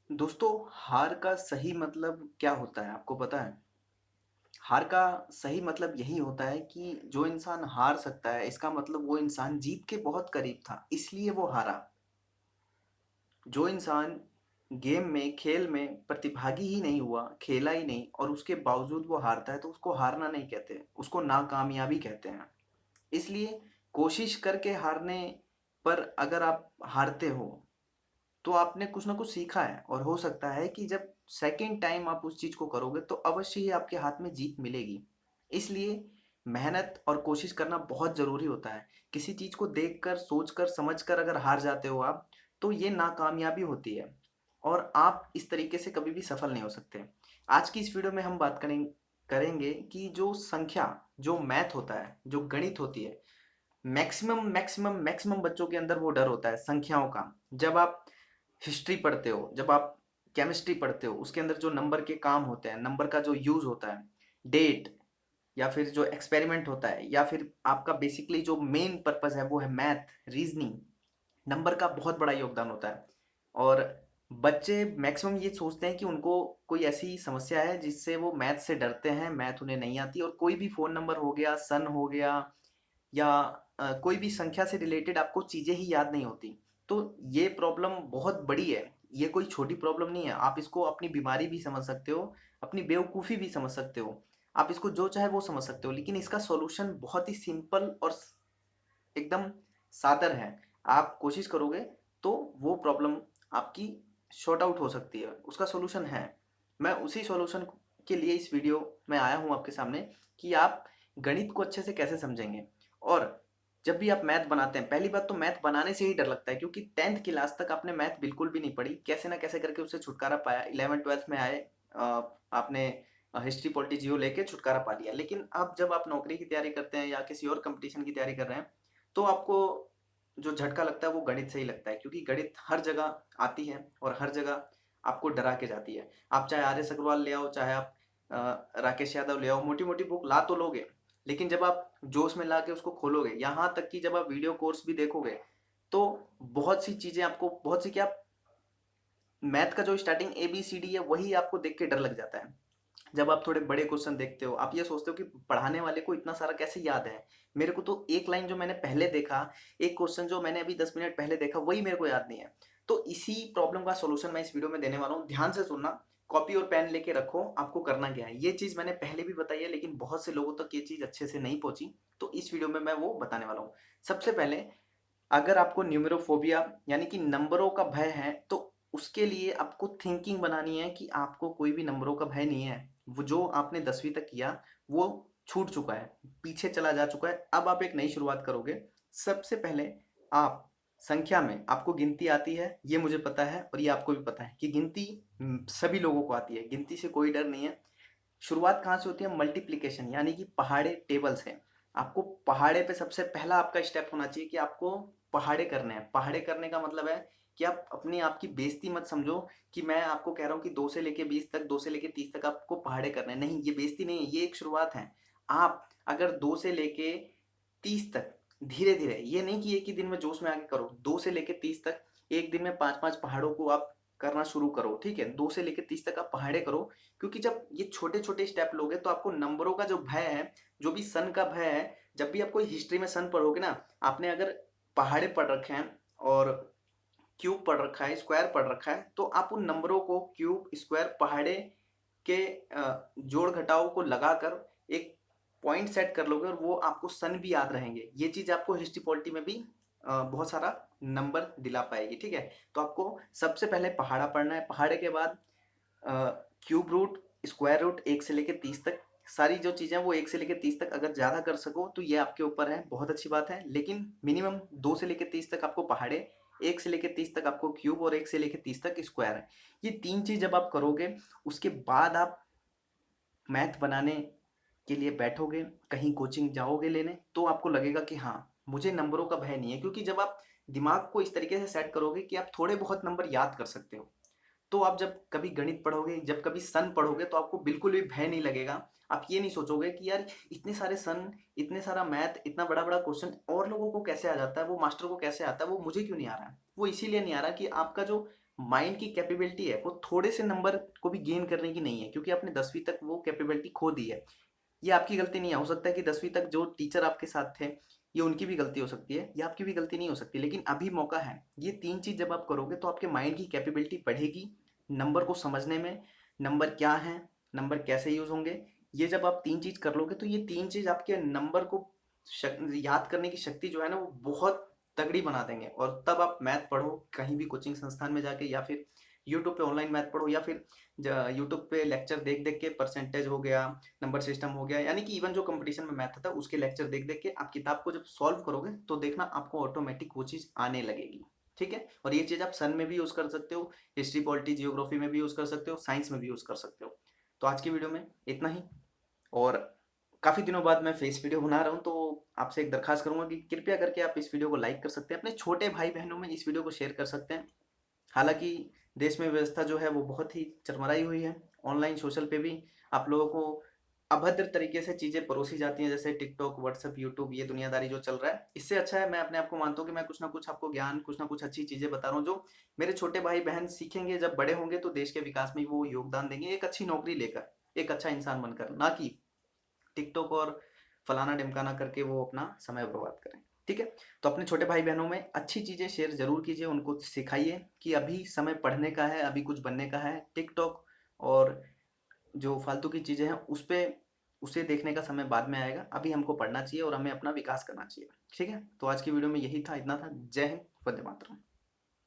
दोस्तों, हार का सही मतलब क्या होता है आपको पता है? हार का सही मतलब यही होता है कि जो इंसान हार सकता है इसका मतलब वो इंसान जीत के बहुत करीब था, इसलिए वो हारा। जो इंसान गेम में, खेल में प्रतिभागी ही नहीं हुआ, खेला ही नहीं और उसके बावजूद वो हारता है तो उसको हारना नहीं कहते, उसको नाकामयाबी कहते हैं। इसलिए कोशिश करके हारने पर अगर आप हारते हो तो आपने कुछ ना कुछ सीखा है और हो सकता है कि जब सेकंड टाइम आप उस चीज को करोगे तो अवश्य ही आपके हाथ में जीत मिलेगी। इसलिए मेहनत और कोशिश करना बहुत जरूरी होता है। किसी चीज को देखकर, सोचकर, समझकर अगर हार जाते हो आप तो ये नाकामयाबी होती है और आप इस तरीके से कभी भी सफल नहीं हो सकते। आज की इस वीडियो में हम बात करेंगे कि जो संख्या, जो मैथ होता है, जो गणित होती है, मैक्सिमम मैक्सिमम मैक्सिमम बच्चों के अंदर वो डर होता है संख्याओं का। जब आप हिस्ट्री पढ़ते हो, जब आप केमिस्ट्री पढ़ते हो, उसके अंदर जो नंबर के काम होते हैं, नंबर का जो यूज होता है, डेट या फिर जो एक्सपेरिमेंट होता है या फिर आपका बेसिकली जो मेन पर्पस है वो है मैथ, रीजनिंग, नंबर का बहुत बड़ा योगदान होता है। और बच्चे मैक्सिमम ये सोचते हैं कि उनको कोई ऐसी समस्या है जिससे वो मैथ से डरते हैं, मैथ उन्हें नहीं आती और कोई भी फोन नंबर हो गया, सन हो गया या कोई भी संख्या से रिलेटेड आपको चीजें ही याद नहीं होती। तो ये प्रॉब्लम बहुत बड़ी है, ये कोई छोटी प्रॉब्लम नहीं है। आप इसको अपनी बीमारी भी समझ सकते हो, अपनी बेवकूफ़ी भी समझ सकते हो, आप इसको जो चाहे वो समझ सकते हो, लेकिन इसका सॉल्यूशन बहुत ही सिंपल और एकदम सादर है। आप कोशिश करोगे तो वो प्रॉब्लम आपकी शॉर्ट आउट हो सकती है, उसका सॉल्यूशन है। मैं उसी सॉल्यूशन के लिए इस वीडियो में आया हूँ आपके सामने कि आप गणित को अच्छे से कैसे समझेंगे। और जब भी आप मैथ बनाते हैं, पहली बात तो मैथ बनाने से ही डर लगता है क्योंकि 10th क्लास तक आपने मैथ बिल्कुल भी नहीं पढ़ी, कैसे ना कैसे करके उससे छुटकारा पाया, 11th 12th में आए, आपने हिस्ट्री पॉलिटी जियो लेके छुटकारा पा लिया। लेकिन अब जब आप नौकरी की तैयारी करते हैं या किसी और कंपटीशन की तैयारी कर रहे हैं तो आपको जो झटका लगता है वो गणित से ही लगता है, क्योंकि गणित हर जगह आती है और हर जगह आपको डरा के जाती है। आप चाहे आर एस अग्रवाल ले आओ, चाहे आप राकेश यादव ले आओ, मोटी मोटी बुक ला तो लोगे, लेकिन जब आप जोश में ला के उसको खोलोगे, यहाँ तक कि जब आप वीडियो कोर्स भी देखोगे तो बहुत सी चीजें आपको, बहुत सी क्या, मैथ का जो starting A B C D है वही आपको देख के डर लग जाता है। जब आप थोड़े बड़े क्वेश्चन देखते हो आप ये सोचते हो कि पढ़ाने वाले को इतना सारा कैसे याद है। मेरे को तो एक लाइन जो मैंने पहले देखा, एक क्वेश्चन जो मैंने अभी 10 मिनट पहले देखा, वही मेरे को याद नहीं है। तो इसी प्रॉब्लम का सॉल्यूशन मैं इस वीडियो में देने वाला हूँ, ध्यान से सुनना। कॉपी और पेन लेके रखो, आपको करना क्या है। ये चीज मैंने पहले भी बताई है लेकिन बहुत से लोगों तक ये चीज अच्छे से नहीं पहुंची, तो इस वीडियो में मैं वो बताने वाला हूँ। सबसे पहले, अगर आपको न्यूमेरोफोबिया यानी कि नंबरों का भय है तो उसके लिए आपको थिंकिंग बनानी है कि आपको कोई भी नंबरों का भय नहीं है। वो जो आपने 10वीं तक किया वो छूट चुका है, पीछे चला जा चुका है, अब आप एक नई शुरुआत करोगे। सबसे पहले आप संख्या में, आपको गिनती आती है, ये मुझे पता है और ये आपको भी पता है कि गिनती सभी लोगों को आती है, गिनती से कोई डर नहीं है। शुरुआत कहाँ से होती है? मल्टीप्लिकेशन यानी कि पहाड़े टेबल से। आपको पहाड़े पे सबसे पहला आपका स्टेप होना चाहिए कि आपको पहाड़े करने हैं। पहाड़े करने का मतलब है कि आप अपनी आपकी बेइज्जती मत समझो कि मैं आपको कह रहा हूँ कि 2 से लेके 20 तक, 2 से लेके 30 तक आपको पहाड़े करने हैं। नहीं, ये बेइज्जती नहीं है, ये एक शुरुआत है। आप अगर 2 से लेके 30 तक धीरे धीरे, ये नहीं कि एक ही दिन में जोश में आके करो, 2 से लेके 30 तक एक दिन में 5-5 पहाड़ों को आप करना शुरू करो, ठीक है? 2 से लेके 30 तक आप पहाड़े करो, क्योंकि जब ये छोटे छोटे स्टेप लोगे तो आपको नंबरों का जो भय है, जो भी सन का भय है, जब भी आप कोई हिस्ट्री में सन पढ़ोगे ना, आपने अगर पहाड़े पढ़ रखे हैं और क्यूब पढ़ रखा है, स्क्वायर पढ़ रखा है, तो आप उन नंबरों को क्यूब, स्क्वायर, पहाड़े के जोड़ घटाव को लगाकर एक पॉइंट सेट कर लोगे और वो आपको सन भी याद रहेंगे। ये चीज आपको हिस्ट्री पॉलिटी में भी बहुत सारा नंबर दिला पाएगी, ठीक है? तो आपको सबसे पहले पहाड़ा पढ़ना है, पहाड़े के बाद क्यूब रूट, स्क्वायर रूट, 1 से लेके 30 तक, सारी जो चीज़ें वो 1 से लेके 30 तक अगर ज़्यादा कर सको तो ये आपके ऊपर है, बहुत अच्छी बात है। लेकिन मिनिमम 2 से लेके 30 तक आपको पहाड़े, 1 से लेके 30 तक आपको क्यूब और 1 से लेके 30 तक स्क्वायर है। ये 3 चीज़ जब आप करोगे उसके बाद आप मैथ बनाने के लिए बैठोगे, कहीं कोचिंग जाओगे लेने, तो आपको लगेगा कि हाँ, मुझे नंबरों का भय नहीं है। क्योंकि जब आप दिमाग को इस तरीके से सेट करोगे कि आप थोड़े बहुत नंबर याद कर सकते हो, तो आप जब कभी गणित पढ़ोगे, जब कभी सन पढ़ोगे तो आपको बिल्कुल भी भय नहीं लगेगा। आप ये नहीं सोचोगे कि यार इतने सारे सन, इतने सारा मैथ, इतना बड़ा-बड़ा क्वेश्चन और लोगों को कैसे आ जाता है, वो मास्टर को कैसे आता है, वो मुझे क्यों नहीं आ रहा है? वो इसीलिए नहीं आ रहा कि आपका जो माइंड की कैपेबिलिटी है वो थोड़े से नंबर को भी गेन करने की नहीं है, क्योंकि आपने 10वीं तक वो कैपेबिलिटी खो दी है। ये आपकी गलती नहीं है, हो सकता है कि 10वीं तक जो टीचर आपके साथ थे, ये उनकी भी गलती हो सकती है, ये आपकी भी गलती नहीं हो सकती, लेकिन अभी मौका है। ये 3 चीज़ जब आप करोगे तो आपके माइंड की कैपेबिलिटी बढ़ेगी, नंबर को समझने में, नंबर क्या हैं, नंबर कैसे यूज़ होंगे। ये जब आप 3 चीज़ कर लोगे तो ये 3 चीज़ आपके नंबर को याद करने की शक्ति जो है ना वो बहुत तगड़ी बना देंगे, और तब आप मैथ पढ़ो कहीं भी कोचिंग संस्थान में जाके, या फिर यूट्यूब पे ऑनलाइन मैथ पढ़ो, या फिर यूट्यूब पे लेक्चर देख देख के, परसेंटेज हो गया, नंबर सिस्टम हो गया, यानी कि इवन जो कंपटीशन में मैथ था उसके लेक्चर देख देख के आप किताब को जब सॉल्व करोगे तो देखना आपको ऑटोमेटिक वो चीज़ आने लगेगी। ठीक है, और ये चीज़ आप सन में भी यूज़ कर सकते हो, हिस्ट्री पॉलिटी जियोग्राफी में भी यूज़ कर सकते हो, साइंस में भी यूज़ कर सकते हो। तो आज की वीडियो में इतना ही। और काफ़ी दिनों बाद मैं फेस वीडियो बना रहा हूँ, तो आपसे एक दरखास्त करूंगा कि कृपया करके आप इस वीडियो को लाइक कर सकते हैं, अपने छोटे भाई बहनों में इस वीडियो को शेयर कर सकते हैं। हालांकि देश में व्यवस्था जो है वो बहुत ही चरमराई हुई है, ऑनलाइन सोशल पे भी आप लोगों को अभद्र तरीके से चीज़ें परोसी जाती हैं, जैसे टिकटॉक, व्हाट्सएप, यूट्यूब, ये दुनियादारी जो चल रहा है। इससे अच्छा है, मैं अपने आप को मानता हूँ कि मैं कुछ ना कुछ आपको ज्ञान, कुछ ना कुछ अच्छी चीज़ें बता रहा हूँ, जो मेरे छोटे भाई बहन सीखेंगे, जब बड़े होंगे तो देश के विकास में वो योगदान देंगे, एक अच्छी नौकरी लेकर, एक अच्छा इंसान बनकर, ना कि टिकटॉक और फलाना ढिमकाना करके वो अपना समय बर्बाद करें। ठीक है, तो अपने छोटे भाई बहनों में अच्छी चीज़ें शेयर जरूर कीजिए, उनको सिखाइए कि अभी समय पढ़ने का है, अभी कुछ बनने का है। टिकटॉक और जो फालतू की चीज़ें हैं उस पे उसे देखने का समय बाद में आएगा, अभी हमको पढ़ना चाहिए और हमें अपना विकास करना चाहिए। ठीक है, तो आज की वीडियो में यही था, इतना था। जय हिंद, वंदे मातरम।